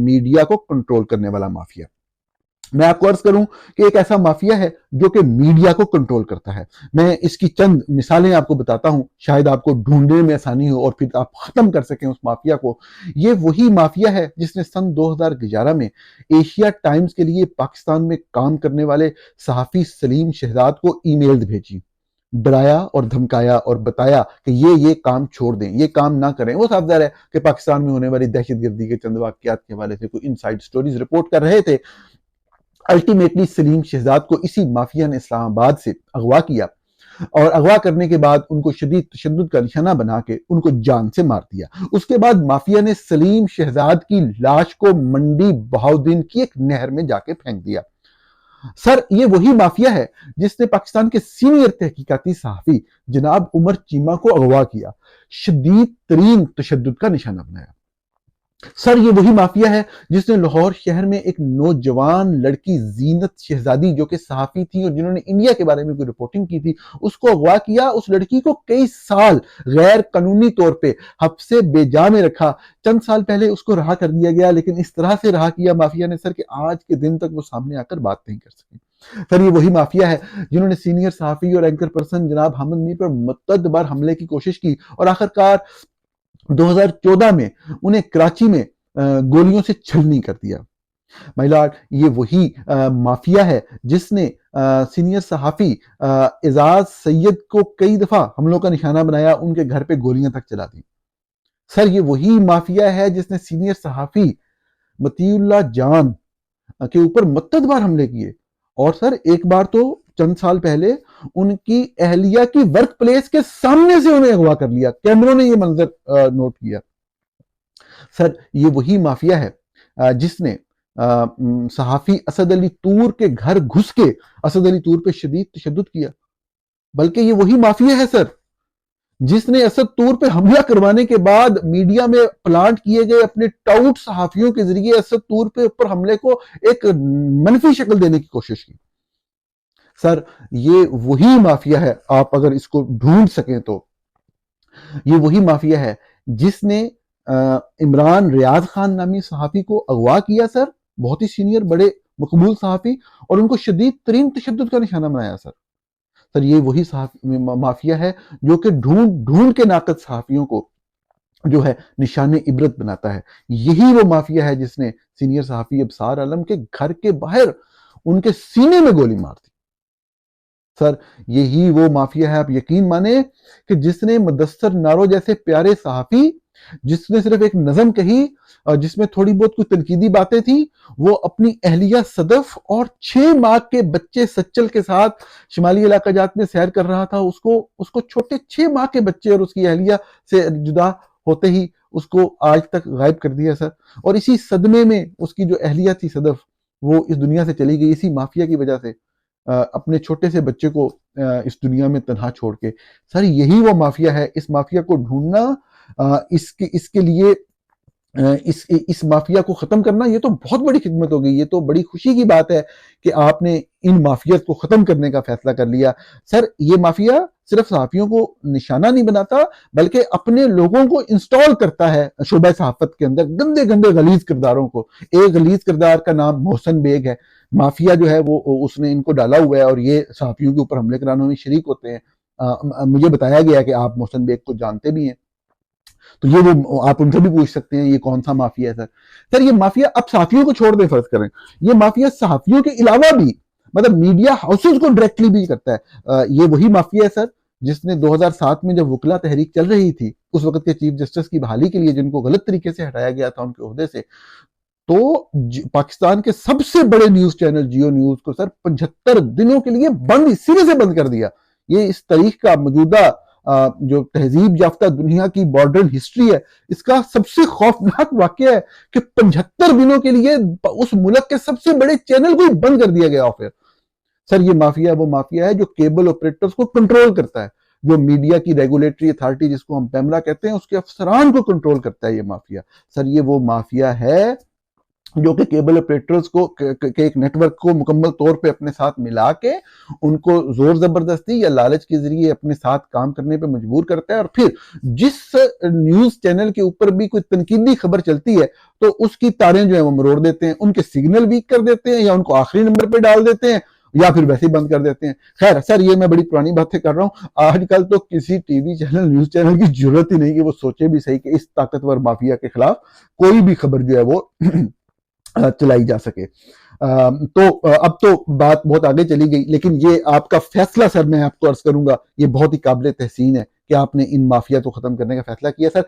Media کو control کرنے والا مافیا. میں آپ کو عرض کروں کہ ایک ایسا مافیا ہے جو کہ میڈیا کو کنٹرول کرتا ہے. میں اس کی چند مثالیں آپ کو بتاتا ہوں، شاید آپ کو ڈھونڈنے میں آسانی ہو اور پھر آپ ختم کر سکیں اس مافیا کو. یہ وہی مافیا ہے جس نے سن 2011 میں ایشیا ٹائمز کے لیے پاکستان میں کام کرنے والے صحافی سلیم شہزاد کو ای میل بھیجی، ڈرایا اور دھمکایا اور بتایا کہ یہ کام چھوڑ دیں، یہ کام نہ کریں. وہ صاف ظاہر ہے کہ پاکستان میں ہونے والی دہشت گردی کے چند واقعات کے حوالے سے کوئی انسائیڈ سٹوریز رپورٹ کر رہے تھے. الٹیمیٹلی سلیم شہزاد کو اسی مافیا نے اسلام آباد سے اغوا کیا اور اغوا کرنے کے بعد ان کو شدید تشدد کا نشانہ بنا کے ان کو جان سے مار دیا. اس کے بعد مافیا نے سلیم شہزاد کی لاش کو منڈی بہاؤدین کی ایک نہر میں جا کے پھینک دیا. سر یہ وہی مافیا ہے جس نے پاکستان کے سینئر تحقیقاتی صحافی جناب عمر چیمہ کو اغوا کیا، شدید ترین تشدد کا نشانہ بنایا. سر یہ وہی مافیا ہے جس نے لاہور شہر میں ایک نوجوان لڑکی زینت شہزادی جو کہ صحافی تھی اور جنہوں نے انڈیا کے بارے میں کوئی رپورٹنگ کی تھی، اس کو اغوا کیا. اس لڑکی کو کئی سال غیر قانونی طور پہ حبس بے جا میں رکھا. چند سال پہلے اس کو رہا کر دیا گیا، لیکن اس طرح سے رہا کیا مافیا نے سر کہ آج کے دن تک وہ سامنے آ کر بات نہیں کر سکے. سر یہ وہی مافیا ہے جنہوں نے سینئر صحافی اور اینکر پرسن جناب حامد میر پر متعدد بار حملے کی کوشش کی اور آخرکار 2014 میں انہیں کراچی میں گولیوں سے چھلنی کر دیا. مائی لارڈ، یہ وہی مافیا ہے جس نے سینئر صحافی اعزاز سید کو کئی دفعہ حملوں کا نشانہ بنایا، ان کے گھر پہ گولیاں تک چلا دی. سر یہ وہی مافیا ہے جس نے سینئر صحافی مطیع اللہ جان کے اوپر متعدد بار حملے کیے اور سر ایک بار تو چند سال پہلے ان کی اہلیہ کی ورک پلیس کے سامنے سے انہیں اغوا کر لیا. کیمروں نے یہ منظر نوٹ کیا. سر یہ وہی مافیا ہے جس نے صحافی اسد علی طور کے گھر گھس کے اسد علی طور پہ شدید تشدد کیا. بلکہ یہ وہی مافیا ہے سر جس نے اسد طور پہ حملہ کروانے کے بعد میڈیا میں پلانٹ کیے گئے اپنے ٹاؤٹ صحافیوں کے ذریعے اسد طور پہ اوپر حملے کو ایک منفی شکل دینے کی کوشش کی. سر یہ وہی مافیا ہے، آپ اگر اس کو ڈھونڈ سکیں تو یہ وہی مافیا ہے جس نے عمران ریاض خان نامی صحافی کو اغوا کیا سر، بہت ہی سینئر بڑے مقبول صحافی، اور ان کو شدید ترین تشدد کا نشانہ بنایا. سر یہ وہی مافیا ہے جو کہ ڈھونڈ کے ناقد صحافیوں کو جو ہے نشان عبرت بناتا ہے. یہی وہ مافیا ہے جس نے سینئر صحافی ابصار عالم کے گھر کے باہر ان کے سینے میں گولی مار دی. سر یہی وہ مافیا ہے، آپ یقین مانیں کہ جس نے مدثر نارو جیسے پیارے صحافی، جس نے صرف ایک نظم کہی اور جس میں تھوڑی بہت کچھ تنقیدی باتیں تھیں، وہ اپنی اہلیہ صدف اور 6 ماہ کے بچے سچل کے ساتھ شمالی علاقہ جات میں سیر کر رہا تھا. اس کو چھوٹے 6 ماہ کے بچے اور اس کی اہلیہ سے جدا ہوتے ہی اس کو آج تک غائب کر دیا سر. اور اسی صدمے میں اس کی جو اہلیہ تھی صدف، وہ اس دنیا سے چلی گئی اسی مافیا کی وجہ سے، اپنے چھوٹے سے بچے کو اس دنیا میں تنہا چھوڑ کے. سر یہی وہ مافیا ہے. اس مافیا کو ڈھونڈنا، اس کے لیے اس مافیا کو ختم کرنا، یہ تو بہت بڑی خدمت ہوگی. یہ تو بڑی خوشی کی بات ہے کہ آپ نے ان مافیات کو ختم کرنے کا فیصلہ کر لیا. سر یہ مافیا صرف صحافیوں کو نشانہ نہیں بناتا بلکہ اپنے لوگوں کو انسٹال کرتا ہے شعبہ صحافت کے اندر، گندے گندے غلیظ کرداروں کو. ایک غلیظ کردار کا نام محسن بیگ ہے. مافیا جو ہے وہ اس نے ان کو ڈالا ہوا ہے اور یہ صحافیوں کے اوپر حملے کرانے میں شریک ہوتے ہیں. مجھے بتایا گیا کہ آپ محسن بیگ کو جانتے بھی ہیں، تو یہ وہ آپ ان سے بھی پوچھ سکتے ہیں یہ کون سا مافیا ہے. سر یہ مافیا اب صحافیوں کو چھوڑ دیں، فرض کریں یہ مافیا صحافیوں کے علاوہ بھی مطلب میڈیا ہاؤسز کو ڈائریکٹلی بھی کرتا ہے. یہ وہی مافیا ہے سر جس نے 2007 میں جب وکلا تحریک چل رہی تھی، اس وقت کے چیف جسٹس کی بحالی کے لیے جن کو غلط طریقے سے ہٹایا گیا تھا ان کے عہدے سے، تو پاکستان کے سب سے بڑے نیوز چینل جیو نیوز کو سر 75 دنوں کے لیے سرے سے بند کر دیا. یہ اس تاریخ کا موجودہ جو تہذیب یافتہ دنیا کی ماڈرن ہسٹری ہے، اس کا سب سے خوفناک واقعہ ہے کہ 75 دنوں کے لیے اس ملک کے سب سے بڑے چینل کو بند کر دیا گیا آف ایئر. سر یہ مافیا وہ مافیا ہے جو کیبل آپریٹرز کو کنٹرول کرتا ہے، جو میڈیا کی ریگولیٹری اتھارٹی جس کو ہم پیمرا کہتے ہیں اس کے افسران کو کنٹرول کرتا ہے یہ مافیا. سر یہ وہ مافیا ہے جو کہ کیبل آپریٹرز کو کے ایک نیٹ ورک کو مکمل طور پہ اپنے ساتھ ملا کے ان کو زور زبردستی یا لالچ کے ذریعے اپنے ساتھ کام کرنے پہ مجبور کرتا ہے، اور پھر جس نیوز چینل کے اوپر بھی کوئی تنقیدی خبر چلتی ہے تو اس کی تاریں جو ہیں وہ مروڑ دیتے ہیں، ان کے سگنل ویک کر دیتے ہیں، یا ان کو آخری نمبر پہ ڈال دیتے ہیں، یا پھر ویسے ہی بند کر دیتے ہیں۔ خیر سر، یہ میں بڑی پرانی باتیں کر رہا ہوں، آج کل تو کسی T V channel, news channel کی ضرورت ہی نہیں کہ وہ سوچے بھی صحیح کہ اس طاقتور مافیا کے خلاف کوئی بھی خبر جو ہے وہ چلائی جا سکے۔ تو اب تو بات بہت آگے چلی گئی، لیکن یہ آپ کا فیصلہ سر میں آپ کو عرض کروں گا، یہ بہت ہی قابل تحسین ہے کہ آپ نے ان مافیا کو ختم کرنے کا فیصلہ کیا سر۔